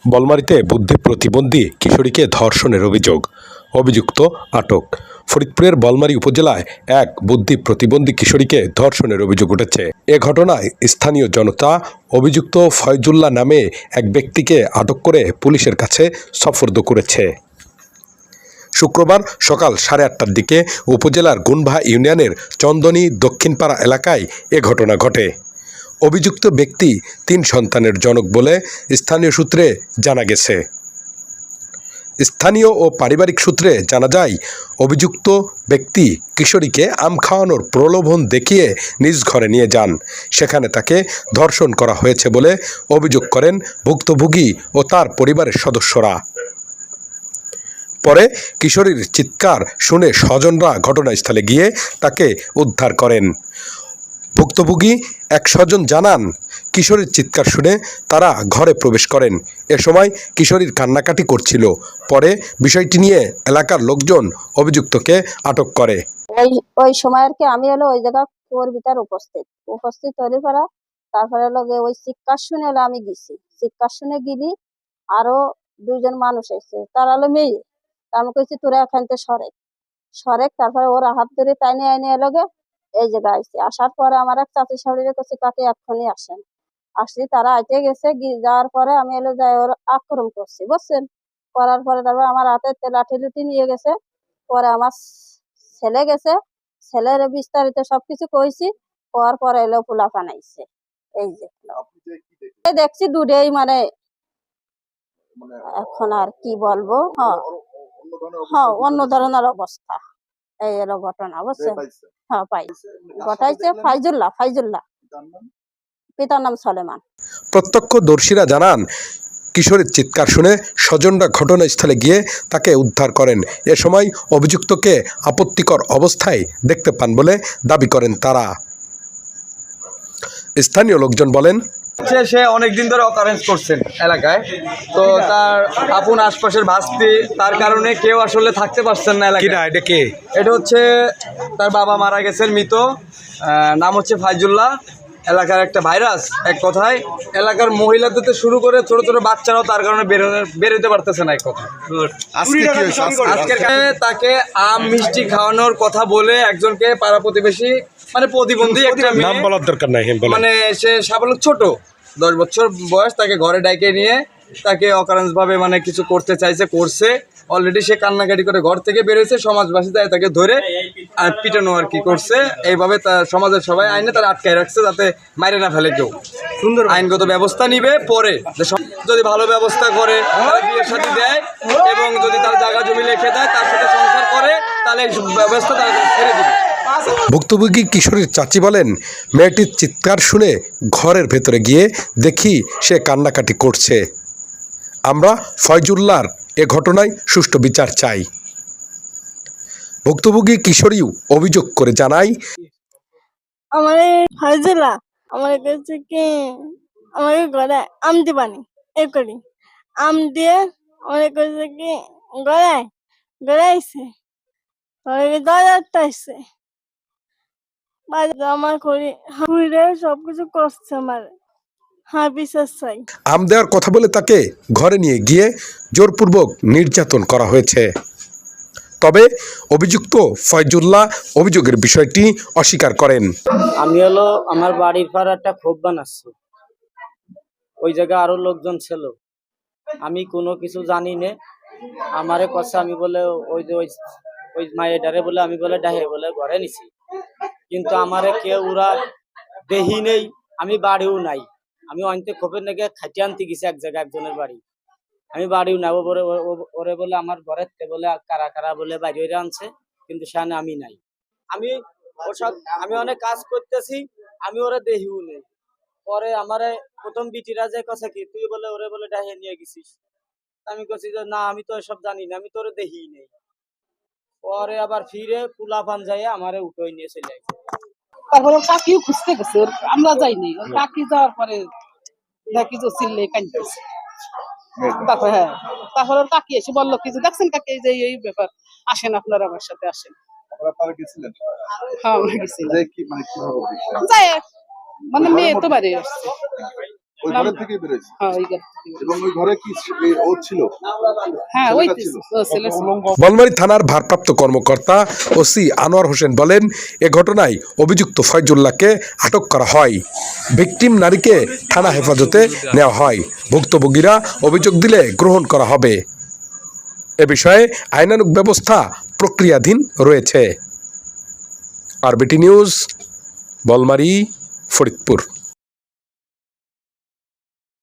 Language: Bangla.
বলমারীতে বুদ্ধি প্রতিবন্ধী কিশোরীকে ধর্ষণের অভিযুক্ত আটক। ফরিদপুরের বলমারী উপজেলায় এক বুদ্ধি প্রতিবন্ধী কিশোরীকে ধর্ষণের অভিযোগ উঠেছে। এ ঘটনায় স্থানীয় জনতা অভিযুক্ত ফয়জুল্লাহ নামে এক ব্যক্তিকে আটক করে পুলিশের কাছে সোপর্দ করেছে। শুক্রবার সকাল 8:30টার দিকে উপজেলার গুনভা ইউনিয়নের চন্দনী দক্ষিণপাড়া এলাকায় এ ঘটনা ঘটে। অভিযুক্ত ব্যক্তি 3 সন্তানের জনক বলে স্থানীয় সূত্রে জানা গেছে। স্থানীয় ও পারিবারিক সূত্রে জানা যায়, অভিযুক্ত ব্যক্তি কিশোরীকে আম খাওয়ানোর প্রলোভন দেখিয়ে নিজ ঘরে নিয়ে যান। সেখানে তাকে ধর্ষণ করা হয়েছে বলে অভিযোগ করেন ভুক্তভোগী ও তার পরিবারের সদস্যরা। পরে কিশোরীর চিৎকার শুনে স্বজনরা ঘটনাস্থলে গিয়ে তাকে উদ্ধার করেন। ভুক্তভোগী এক স্বজন জানান, কিশোরীর চিৎকার শুনে তারা ঘরে প্রবেশ করেন। এ সময় কিশোরীর কান্নাকাটি করছিল। পরে বিষয়টি নিয়ে এলাকার লোকজন অভিযুক্তকে আটক করে। ওই সময় আর কি আমি হলো ওই জায়গা কুয়োর ভিতর উপস্থিত হলে পরে তারপরে লগে ওই চিৎকার শুনে হলো আমি গেছি। চিৎকার শুনে গেলি আরো 2 জন মানুষ এসেছে, তারা হলো মেয়ে। আমি কইছি তোরা এখানতে সরেক। তারপরে ওরা হাত ধরে টাইনে আইনে লগে এই জায়গায় আইসি। আসার পরে আমার এক চাচি শাশুড়ি কাছে কাকে এক্ষুনি আসেন। আসলি তারা আইতে গেছে, যাওয়ার পরে আমি এলো যাই ওর আক্রমণ করছি, বুঝছেন। করার পরে তারপর আমার হাতে লাঠি লুটি নিয়ে গেছে। পরে আমার ছেলে গেছে, ছেলের বিস্তারিত সবকিছু কইছি। হওয়ার পরে এলো পোলা পানাইছে। এই যে দেখছি দুটেই মানে এখন আর কি বলবো। হ্যাঁ, অন্য ধরনের অবস্থা। এই এলো ঘটনা, বুঝছেন। হ্যাঁ, ঘটাইছে ফাইজুল্লাহ। পিতার নাম সলেমান। প্রত্যক্ষদর্শীরা জানান, কিশোরীর চিৎকার শুনে স্বজনরা ঘটনাস্থলে গিয়ে তাকে উদ্ধার করেন। এ সময় অভিযুক্তকে আপত্তিকর অবস্থায় দেখতে পান বলে দাবি করেন তারা। স্থানীয় লোকজন বলেন, সে অনেকদিন ধরে অকারেন্স করছেন এলাকায়, তো তার আপন আশপাশের ভাস্তি, তার কারণে কেউ আসলে থাকতে পারছেন না এলাকায়। এটা হচ্ছে তার বাবা মারা গেছেন, মৃত, নাম হচ্ছে ফাইজুল্লাহ। এলাকার একটা ভাইরাস, এক কথায় এলাকার মহিলাদের থেকে শুরু করে ছোট ছোট বাচ্চারাও তার কারণে বেরোতে পারতেছে না। এক কথা আজকের তাকে আম মিষ্টি খাওয়ানোর কথা বলে একজনকে পাড়া প্রতিবেশী, মানে প্রতিবন্ধী একটা নাম বলার দরকার নাই, মানে সে সাবালক ছোট 10 বছর বয়স, তাকে ঘরে ডাইকে নিয়ে তাকে অকারেন্স ভাবে মানে কিছু করতে চাইছে, করছে অলরেডি। সে কান্নাকাটি করে ঘর থেকে বেরোয়েছে, সমাজবাসী তাকে ধরে আর পিটানো আর কি করছে। এইভাবে তার সমাজের সবাই আইনে তারা আটকায় রাখছে যাতে মাইরে না ফেলে কেউ। সুন্দর আইনগত ব্যবস্থা নিবে পরে, যদি ভালো ব্যবস্থা করে বিয়ের সাথে দেয় এবং যদি তার জায়গা জমি লিখে দেয়, তার সাথে সংসার করে, তাহলে এই ব্যবস্থা তারা ছেড়ে দিবে। ভুক্তভোগী কিশোরীর চাচি বলেন, মেয়েটির চিৎকার শুনে ঘরের ভেতরে গিয়ে দেখি সে কান্নাকাটি করছে। আমরা ফয়জুল্লাহর এ ঘটনায় সুষ্ঠু বিচার চাই। ভুক্তভোগী কিশোরীও অভিযোগ করে জানায়, আমার ফয়জুল্লাহ আমার কাছে কি আমাকে ঘরে আম দিবানি এ করি আম দিয়ে আমার কাছে কি গড়াইছে দরজাটা আসছে আমার করি সবকিছু করছে আমার। হ্যাঁ, বিশ্বাস চাই। আম দেওয়ার কথা বলে তাকে ঘরে নিয়ে গিয়ে জোরপূর্বক নির্যাতন করা হয়েছে। তবে অভিযুক্ত ফয়জুল্লাহ অভিযোগের বিষয়টি অস্বীকার করেন। আমি হলো আমার বাড়ির পাড়ে একটা ক্ষোভ বানাচ্ছি, ওই জায়গায় আরো লোকজন ছিল, আমি কোনো কিছু জানি না। আমারে কথা আমি বলে ওই মায়েডারে বলে আমি বলে ডাহে বলে ঘরে নিছি, কিন্তু আমারে কেউ ওরা দেহি নেই, আমি বাড়িও নাই। আমি অন্তে ক্ষোভের নাকি খাইতে আনতে গেছি এক জায়গায় একজনের বাড়ি, আমি বাড়িও নাই। ওরে বলে আমার ঘরের বলে কারা কারা বলে বাড়ি ওরে আনছে, কিন্তু সেখানে আমি নাই। আমি আমি অনেক কাজ করতেছি, আমি ওরা দেহিও নেই। পরে আমারে প্রথম বিটিরা যে কথা কি তুই বলে ওরে বলে ডাহে নিয়ে গেছিস, আমি বলছি যে না, আমি তো এসব জানি না, আমি তো ওরে দেহি নেই। পরে আবার ফিরে পুলাপান যাই আমারে উঠোই নিয়ে চলে আসে। তারপরে কাকিও খুঁজতে গেছে, আমরা যাইনি। কাকি যাওয়ার পরে দেখি যে চিল্লে কাঁদতেছে। তারপরে তারপরে কাকি এসে বললো কি যে দেখছেন কাকি, যে এই ব্যাপার, আসেন আপনারা আমার সাথে আসেন। হ্যাঁ, আমরা গেছিলাম। মানে মেয়ে তো বাড়ি আসছে। ওই ঘরের থেকে বেরোয়েছে হ্যাঁ ওই ঘর থেকে। এবং ওই ঘরে কি ও ছিল? হ্যাঁ ওই ছেলেটা তো ছিল? ও ছেলে ছিল। বলমারী থানার ভারপ্রাপ্ত কর্মকর্তা ওসি আনোয়ার হোসেন বলেন, এ ঘটনায় অভিযুক্ত ফয়জুল্লাহকে আটক করা হয়। ভিকটিম নারীকে থানা হেফাজতে নেওয়া হয়। ভুক্তভোগীরা অভিযোগ দিলে গ্রহণ করা হবে। এ বিষয়ে আইনানুগ ব্যবস্থা প্রক্রিয়াধীন রয়েছে। RBT news, Bolmari, Faridpur.